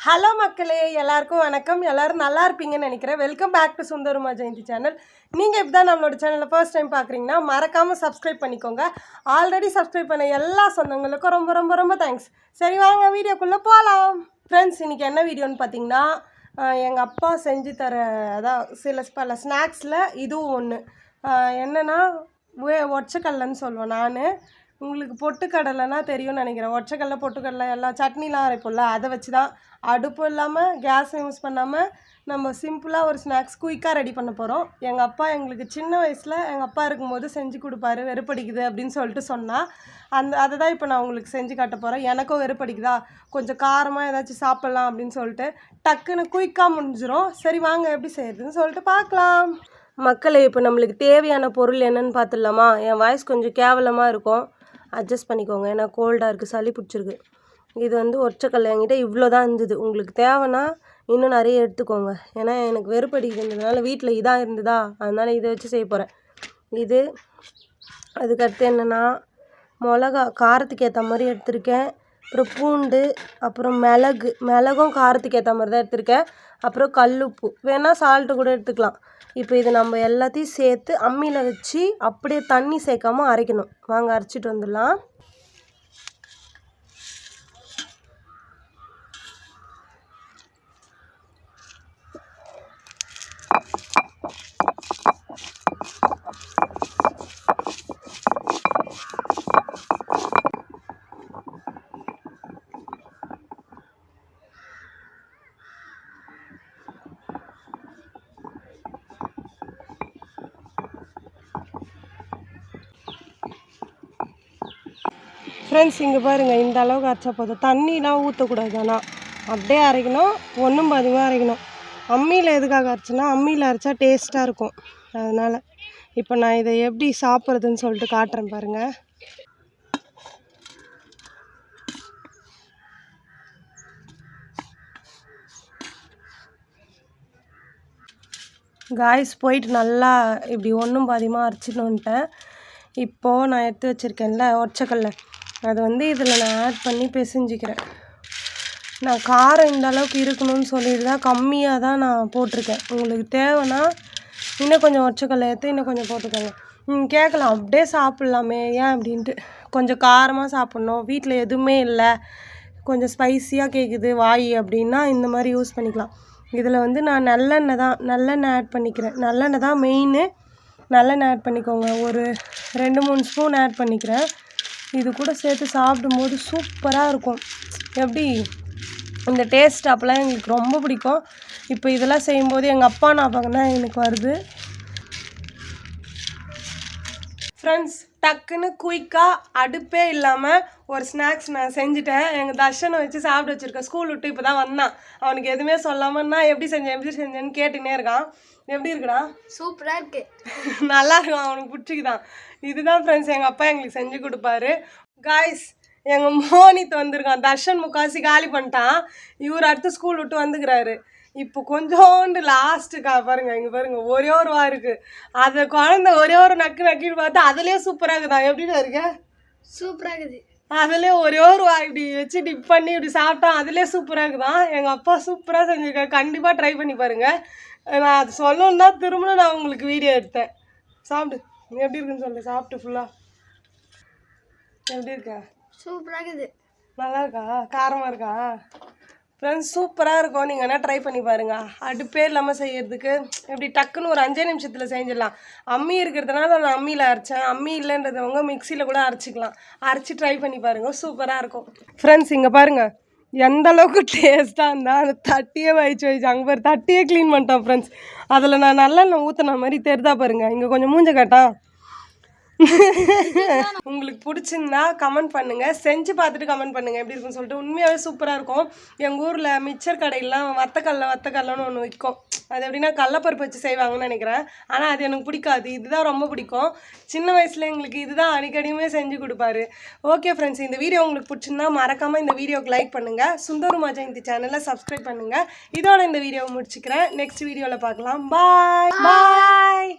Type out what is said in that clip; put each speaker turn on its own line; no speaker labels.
Hello மக்களே, எல்லாருக்கும் வணக்கம். எல்லோரும் நல்லா இருப்பீங்கன்னு நினைக்கிறேன். Welcome back to Sundaruma Jayanthi channel. நீங்கள் இப்போ தான் நம்மளோட சேனலை ஃபர்ஸ்ட் டைம் பார்க்குறீங்கன்னா மறக்காமல் சப்ஸ்கிரைப் பண்ணிக்கோங்க. ஆல்ரெடி சப்ஸ்கிரைப் பண்ண எல்லா சொந்தங்களுக்கும் ரொம்ப ரொம்ப ரொம்ப தேங்க்ஸ். சரி வாங்க வீடியோக்குள்ளே போகலாம். ஃப்ரெண்ட்ஸ், இன்றைக்கி என்ன வீடியோன்னு பார்த்தீங்கன்னா, எங்கள் அப்பா செஞ்சு தர அதான் பல ஸ்நாக்ஸில் இதுவும் ஒன்று. என்னென்னா ஒற்றைக்கடலைன்னு சொல்லுவேன் நான். உங்களுக்கு பொட்டுக்கடலைன்னா தெரியும்னு நினைக்கிறேன். ஒற்றைக்கடலை பொட்டுக்கடலை எல்லாம் சட்னிலாம் அரைப்போம்ல, அதை வச்சு தான் அடுப்பு இல்லாமல் கேஸை யூஸ் பண்ணாமல் நம்ம சிம்பிளாக ஒரு ஸ்நாக்ஸ் குயிக்காக ரெடி பண்ண போகிறோம். எங்கள் அப்பா எங்களுக்கு சின்ன வயசில் எங்கள் அப்பா இருக்கும்போது செஞ்சு கொடுப்பாரு. வெறுப்படிக்குது அப்படின்னு சொல்லிட்டு சொன்னால் அதை தான் இப்போ நான் உங்களுக்கு செஞ்சு காட்ட போகிறேன். எனக்கும் வெறுப்படிக்குதா, கொஞ்சம் காரமாக ஏதாச்சும் சாப்பிட்லாம் அப்படின்னு சொல்லிட்டு டக்குன்னு குயிக்காக முடிஞ்சிடும். சரி வாங்க எப்படி செய்யறதுன்னு சொல்லிட்டு பார்க்கலாம். மக்களே, இப்போ நம்மளுக்கு தேவையான பொருள் என்னென்னு பார்த்துடலாமா? என் வாய்ஸ் கொஞ்சம் கேவலமாக இருக்கும், அட்ஜஸ்ட் பண்ணிக்கோங்க. ஏன்னா கோல்டாக இருக்குது, சளி பிடிச்சிருக்கு. இது ஒற்றைக்கடலை என்கிட்ட இவ்வளோ தான் இருந்தது. உங்களுக்கு தேவைன்னா இன்னும் நிறைய எடுத்துக்கோங்க. ஏன்னா எனக்கு வெறுப்படிக்கிறதுனால வீட்டில் இதாக இருந்ததா, அதனால் இதை வச்சு செய்ய போகிறேன். இது அதுக்கடுத்து என்னென்னா மிளகா காரத்துக்கு ஏற்ற மாதிரி எடுத்திருக்கேன். அப்புறம் பூண்டு, அப்புறம் மிளகும் காரத்துக்கு ஏற்ற மாதிரி தான் எடுத்திருக்கேன். அப்புறம் கல்லுப்பு, வேணால் சால்ட்டு கூட எடுத்துக்கலாம். இப்போ இது நம்ம எல்லாத்தையும் சேர்த்து அம்மியில் வச்சு அப்படியே தண்ணி சேர்க்காமல் அரைக்கணும். வாங்க அரைச்சிட்டு வந்துடலாம். ஃப்ரெண்ட்ஸ், இங்கே பாருங்கள், இந்த அளவுக்கு அரைச்சா போதும். தண்ணிலாம் ஊற்றக்கூடாது, ஆனால் அப்படியே அரைக்கணும். ஒன்றும் பாதிமாக அரைக்கணும். அம்மியில் எதுக்காக அரைச்சேன்னா, அம்மியில் அரைச்சா டேஸ்ட்டாக இருக்கும். அதனால் இப்போ நான் இதை எப்படி சாப்பிட்றதுன்னு சொல்லிட்டு காட்டுறேன் பாருங்கள். காய்ஸ் போயிட்டு நல்லா இப்படி ஒன்றும் பாதியமாக அரைச்சிட்டு வந்துட்டேன். இப்போது நான் எடுத்து வச்சுருக்கேன்ல ஒற்றைக்கடலை, அதை இதில் நான் ஆட் பண்ணி பிசைஞ்சிக்கிறேன். நான் காரம் இந்த அளவுக்கு இருக்கணும்னு சொல்லிட்டு தான் கம்மியாக தான் நான் போட்டிருக்கேன். உங்களுக்கு தேவைன்னா இன்னும் கொஞ்சம் ஒற்றைக்கடலை எடுத்து இன்னும் கொஞ்சம் போட்டுக்கோங்க. கேட்கலாம், அப்படியே சாப்பிட்லாமே ஏன் அப்படின்ட்டு. கொஞ்சம் காரமாக சாப்பிட்ணும், வீட்டில் எதுவுமே இல்லை, கொஞ்சம் ஸ்பைஸியாக கேட்குது வாய் அப்படின்னா இந்த மாதிரி யூஸ் பண்ணிக்கலாம். இதில் நான் நல்லெண்ணெய் ஆட் பண்ணிக்கிறேன். நல்லெண்ணெய் தான் மெயின்னு. நல்லெண்ணெய் ஆட் பண்ணிக்கோங்க. ஒரு 2-3 ஸ்பூன் ஆட் பண்ணிக்கிறேன். இது கூட சேர்த்து சாப்பிடும்போது சூப்பராக இருக்கும். எப்படி இந்த டேஸ்ட் அப்போலாம் எங்களுக்கு ரொம்ப பிடிக்கும். இப்போ இதெல்லாம் செய்யும்போது எங்கள் அப்பா ஞாபகம் தான் எனக்கு வருது. ஃப்ரெண்ட்ஸ், டக்குன்னு குயிக்காக அடுப்பே இல்லாமல் ஒரு ஸ்நாக்ஸ் நான் செஞ்சுட்டேன். எங்கள் தர்ஷனை வச்சு சாப்பிட வச்சுருக்கேன். ஸ்கூல் விட்டு இப்போ தான் வந்தான். அவனுக்கு எதுவுமே சொல்லாமல் நான் எப்படி செஞ்சேன்னு கேட்டுனே இருக்கான். எப்படி இருக்குடா?
சூப்பராக இருக்குது.
நல்லா இருக்கும், அவனுக்கு பிடிச்சிக்குதான். இதுதான் ஃப்ரெண்ட்ஸ் எங்கள் அப்பா எங்களுக்கு செஞ்சு கொடுப்பாரு. காய்ஸ், எங்கள் மோனித் வந்திருக்கான். தர்ஷன் முக்காசி காலி பண்ணிட்டான். இவர் அடுத்து ஸ்கூல் விட்டு வந்துக்கிறாரு. இப்போ கொஞ்சோண்டு லாஸ்ட்டுக்கா பாருங்கள், இங்கே பாருங்கள், ஒரே ஒரு வா இருக்குது. அதை குழந்தை ஒரே ஒரு நக்கின்னு பார்த்தா அதுலேயே சூப்பராக இருக்குதான். எப்படின்னா இருக்க?
சூப்பராக இருக்குது.
அதுலேயே ஒரே ஒரு வா இப்படி வச்சு டிப் பண்ணி இப்படி சாப்பிட்டோம், அதுலேயே சூப்பராக இருக்குதான். எங்கள் அப்பா சூப்பராக செஞ்சுருக்கேன். கண்டிப்பாக ட்ரை பண்ணி பாருங்கள். நான் அது சொல்லணுன்னா திரும்ப நான் உங்களுக்கு வீடியோ எடுத்தேன். சாப்பிட்டு எப்படி இருக்குன்னு சொல்லு. சாப்பிட்டு ஃபுல்லாக எப்படி இருக்கா?
சூப்பராக இருக்குது.
நல்லா இருக்கா? காரமாக இருக்கா? ஃப்ரெண்ட்ஸ், சூப்பராக இருக்கும். நீங்கள் வேணால் ட்ரை பண்ணி பாருங்கள். அடுப்பே இல்லாமல் செய்யறதுக்கு எப்படி டக்குன்னு ஒரு 5 நிமிஷத்தில் செஞ்சிடலாம். அம்மி இருக்கிறதுனால நான் அம்மியில் அரைச்சேன். அம்மி இல்லைன்றதவங்க மிக்சியில் கூட அரைச்சிக்கலாம். அரைச்சி ட்ரை பண்ணி பாருங்கள், சூப்பராக இருக்கும். ஃப்ரெண்ட்ஸ், இங்கே பாருங்கள், எந்த அளவுக்கு டேஸ்ட்டாக இருந்தால் அந்த தட்டியே வச்சு அங்கே பாரு, தட்டியே க்ளீன் பண்ணிட்டான். ஃப்ரெண்ட்ஸ், அதில் நான் நல்லெண்ணெய் ஊற்றின மாதிரி தெரிதா பாருங்கள். இங்கே கொஞ்சம் மூஞ்ச காட்டா. உங்களுக்கு பிடிச்சிருந்தா கமெண்ட் பண்ணுங்கள். செஞ்சு பார்த்துட்டு கமெண்ட் பண்ணுங்கள் எப்படி இருக்குன்னு சொல்லிட்டு. உண்மையாகவே சூப்பராக இருக்கும். எங்கள் ஊரில் மிச்சர் கடையெல்லாம் வத்தக்கல்லன்னு ஒன்று விற்கும். அது எப்படின்னா கடலப்பருப்பு வச்சு செய்வாங்கன்னு நினைக்கிறேன். ஆனால் அது எனக்கு பிடிக்காது. இதுதான் ரொம்ப பிடிக்கும். சின்ன வயசில் எங்களுக்கு இதுதான் அடிக்கடியுமே செஞ்சு கொடுப்பாரு. ஓகே ஃப்ரெண்ட்ஸ், இந்த வீடியோ உங்களுக்கு பிடிச்சிருந்தா மறக்காமல் இந்த வீடியோக்கு லைக் பண்ணுங்கள். சுந்தருமா ஜெயந்தி சேனலை சப்ஸ்கிரைப் பண்ணுங்கள். இதோட இந்த வீடியோவை முடிச்சுக்கிறேன். நெக்ஸ்ட் வீடியோவில் பார்க்கலாம். பாய் பாய்.